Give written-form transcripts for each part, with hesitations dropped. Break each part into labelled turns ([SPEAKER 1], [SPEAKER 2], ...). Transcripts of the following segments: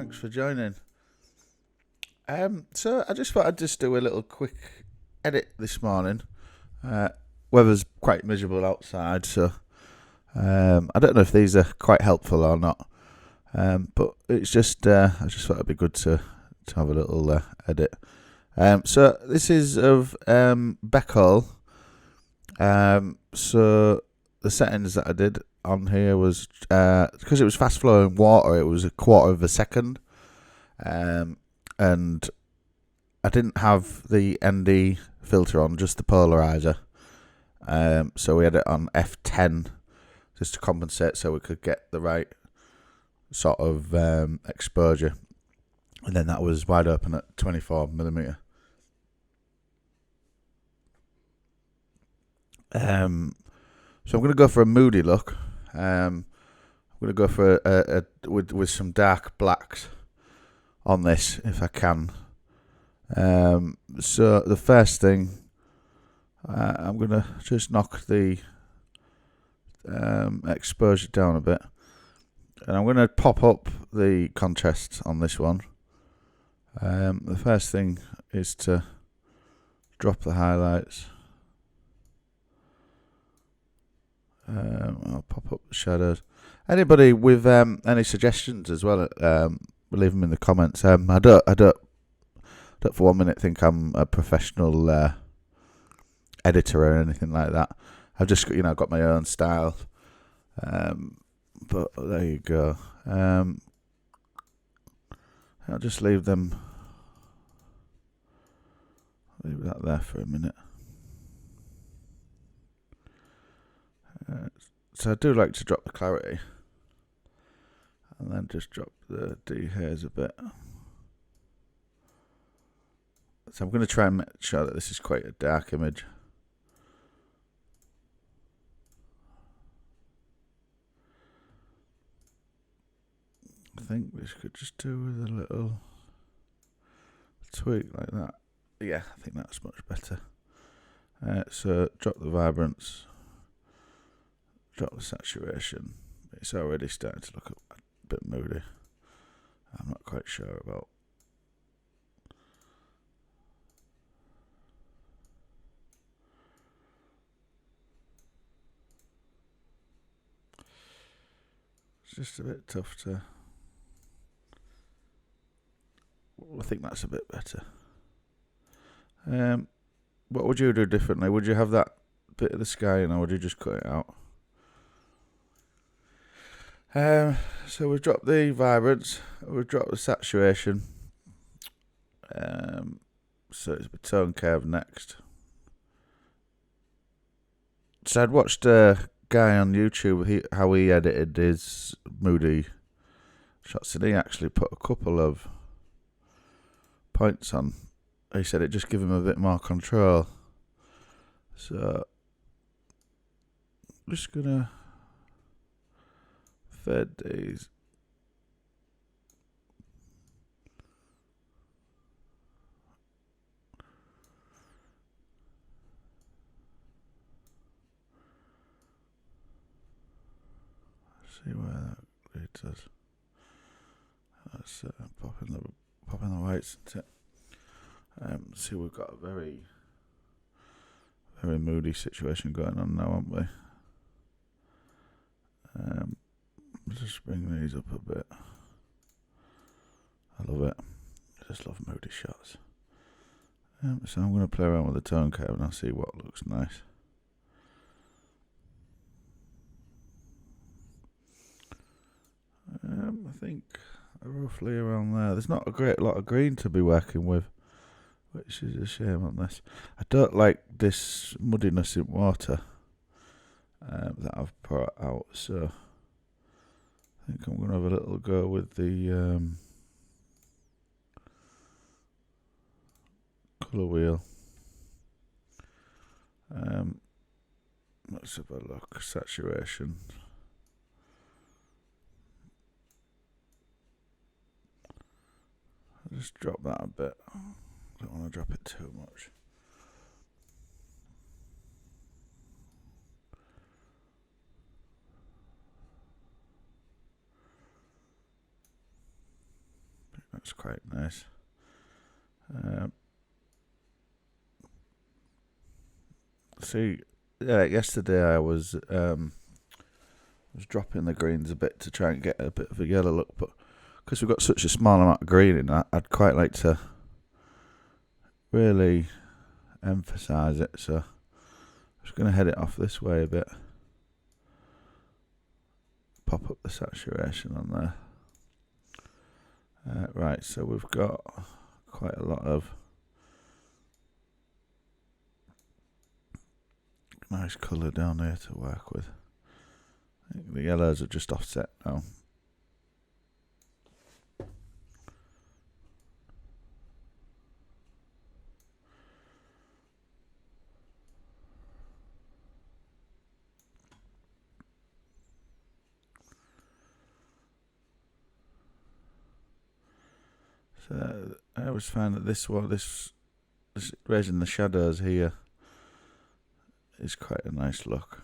[SPEAKER 1] thanks for joining. So I just thought I'd just do a little quick edit this morning. Weather's quite miserable outside, so I don't know if these are quite helpful or not. But it's just I just thought it'd be good to have a little edit. So this is of Beckhole. So the settings that I did on here was because it was fast flowing water, it was a quarter of a second, and I didn't have the ND filter on, just the polarizer. So we had it on F10 just to compensate, so we could get the right sort of exposure, and then that was wide open at 24mm. So I'm going to go for a Moody look. I'm going to go for with some dark blacks on this if I can. So the first thing, I'm going to just knock the exposure down a bit, and I'm going to pop up the contrast on this one. The first thing is to drop the highlights. I'll pop up the shadows. Anybody with any suggestions as well, leave them in the comments. I don't for 1 minute think I'm a professional editor or anything like that. I've just got my own style. But there you go. I'll just leave that there for a minute. So I do like to drop the clarity, and then just drop the dehaze a bit. So I'm going to try and make sure that this is quite a dark image. I think this could just do with a little tweak like that. Yeah, I think that's much better. So drop the vibrance, drop the saturation. It's already starting to look a bit moody. I'm not quite sure about. It's just a bit tough to. I think that's a bit better. What would you do differently? Would you have that bit of the sky in, or would you just cut it out? So we've dropped the vibrance, we've dropped the saturation. So it's the tone curve next. So I'd watched a guy on YouTube how he edited his Moody shots, and he actually put a couple of points on. He said it just gave him a bit more control. So I'm just gonna fade these. See where that leads us. That's popping the whites into it. See, we've got a very, very moody situation going on now, haven't we? Just bring these up a bit. I love it. I just love moody shots. So I'm going to play around with the tone curve and I'll see what looks nice. I think roughly around there. There's not a great lot of green to be working with, which is a shame on this. I don't like this muddiness in water that I've brought out, so I think I'm going to have a little go with the colour wheel. Let's have a look. Saturation. I'll just drop that a bit. Don't want to drop it too much. That's quite nice. See, yeah, yesterday I was dropping the greens a bit to try and get a bit of a yellow look, but because we've got such a small amount of green in that, I'd quite like to really emphasise it. So I'm just going to head it off this way a bit. Pop up the saturation on there. Right, so we've got quite a lot of nice colour down here to work with. I think the yellows are just offset now. So I always find that this raising the shadows here is quite a nice look.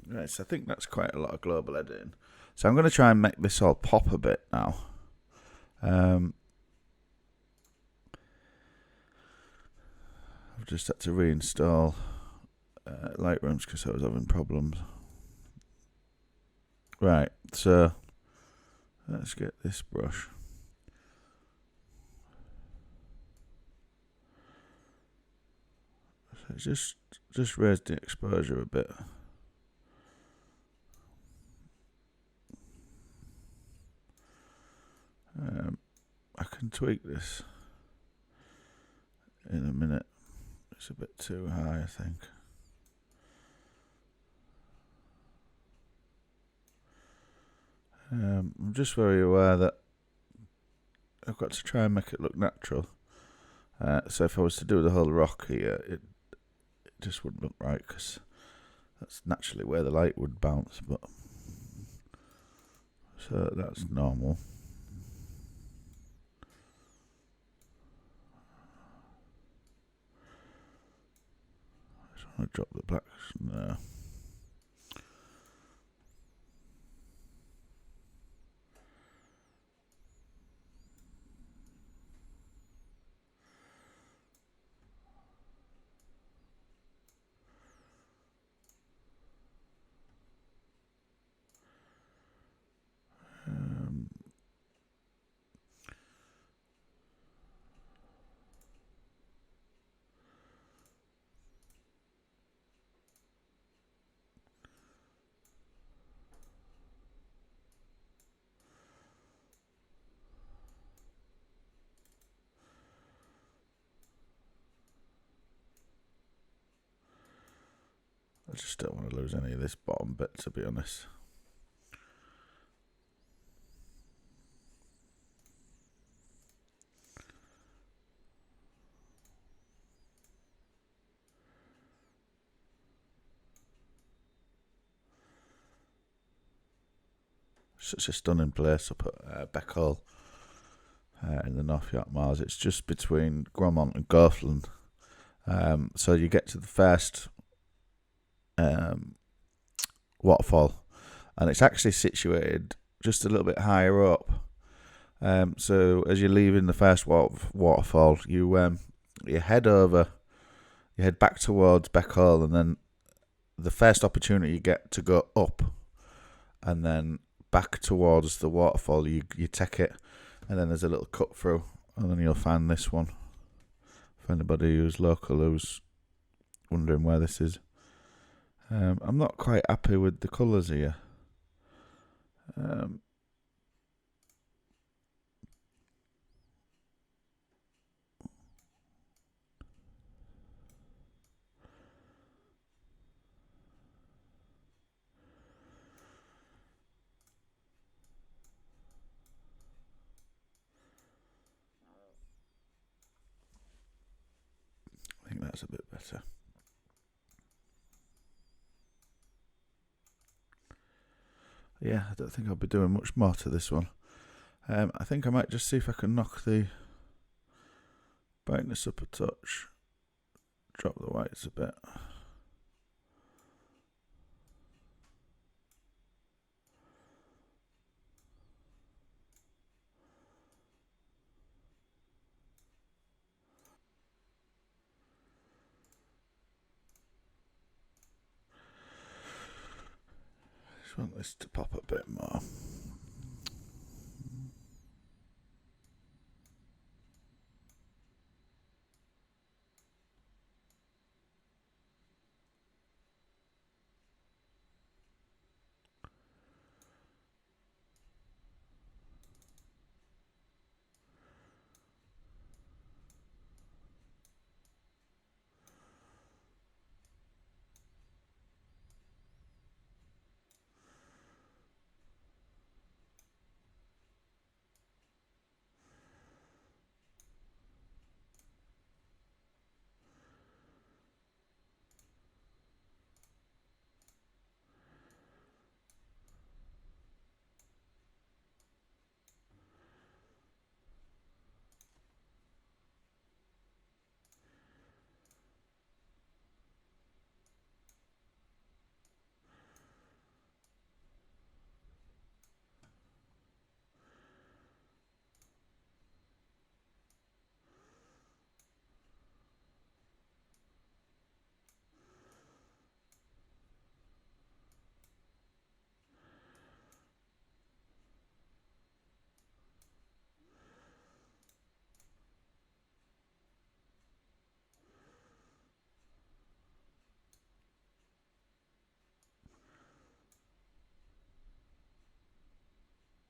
[SPEAKER 1] Right, so I think that's quite a lot of global editing. So I'm going to try and make this all pop a bit now. I've just had to reinstall Lightroom because I was having problems. Right, so let's get this brush. So just raise the exposure a bit. I can tweak this in a minute. It's a bit too high, I think. I'm just very aware that I've got to try and make it look natural. So if I was to do the whole rock here, it just wouldn't look right because that's naturally where the light would bounce. But so that's normal. I just want to drop the blacks there. I just don't want to lose any of this bottom bit, to be honest. Such a stunning place up at Beckhole in the North York Moors. It's just between Gromont and Gothland. So you get to the first waterfall, and it's actually situated just a little bit higher up. So as you're leaving the first waterfall, you head back towards Beckhole, and then the first opportunity you get to go up, and then back towards the waterfall, you take it, and then there's a little cut through, and then you'll find this one. For anybody who's local who's wondering where this is. I'm not quite happy with the colours here. I think that's a bit better. Yeah, I don't think I'll be doing much more to this one. I think I might just see if I can knock the brightness up a touch, drop the whites a bit. Just want this to pop a bit more.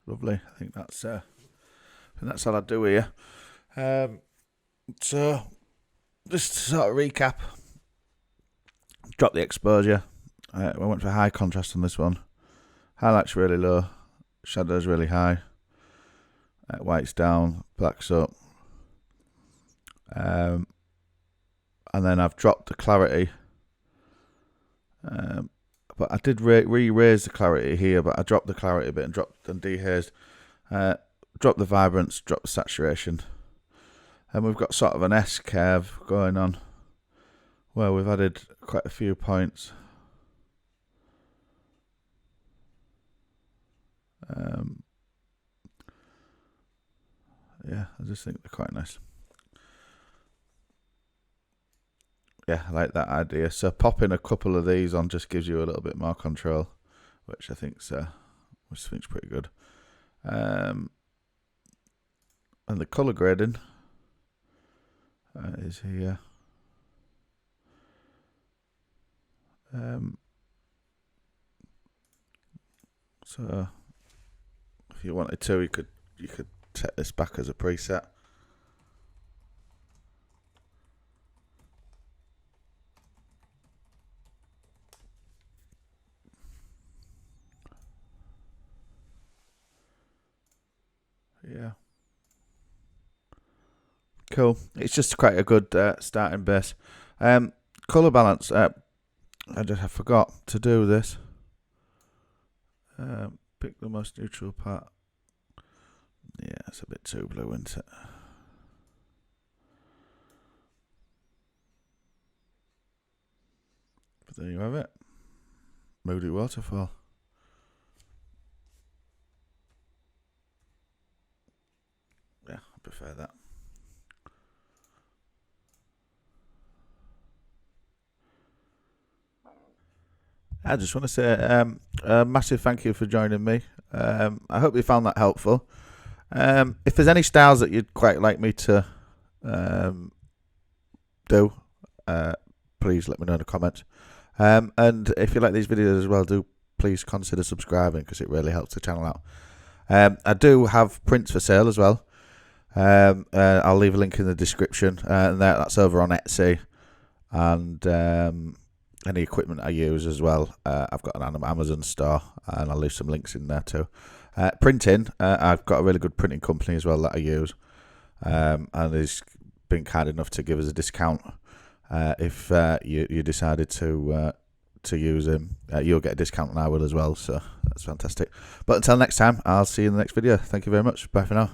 [SPEAKER 1] Lovely. I think that's all I do here. So just to sort of recap, drop the exposure. I went for high contrast on this one. Highlights really low, shadows really high. White's down, black's up. And then I've dropped the clarity. But I did raise the clarity here, but I dropped the clarity a bit and dehazed. Dropped the vibrance, dropped the saturation. And we've got sort of an S curve going on where we've added quite a few points. Yeah, I just think they're quite nice. Yeah, I like that idea. So popping a couple of these on just gives you a little bit more control, which I think's pretty good. And the colour grading is here. So if you wanted to, you could set this back as a preset. Yeah. Cool. It's just quite a good starting base. Colour balance. I forgot to do this. Pick the most neutral part. Yeah, it's a bit too blue, isn't it? But there you have it. Moody Waterfall. Yeah, I prefer that. I just want to say a massive thank you for joining me. I hope you found that helpful. If there's any styles that you'd quite like me to do, please let me know in the comments. And if you like these videos as well, do please consider subscribing because it really helps the channel out. I do have prints for sale as well. I'll leave a link in the description, and that's over on Etsy, and any equipment I use as well. I've got an Amazon store, and I'll leave some links in there too. Printing, I've got a really good printing company as well that I use, and he's been kind enough to give us a discount. If you decided to use him, you'll get a discount, and I will as well, so that's fantastic. But until next time, I'll see you in the next video. Thank you very much. Bye for now.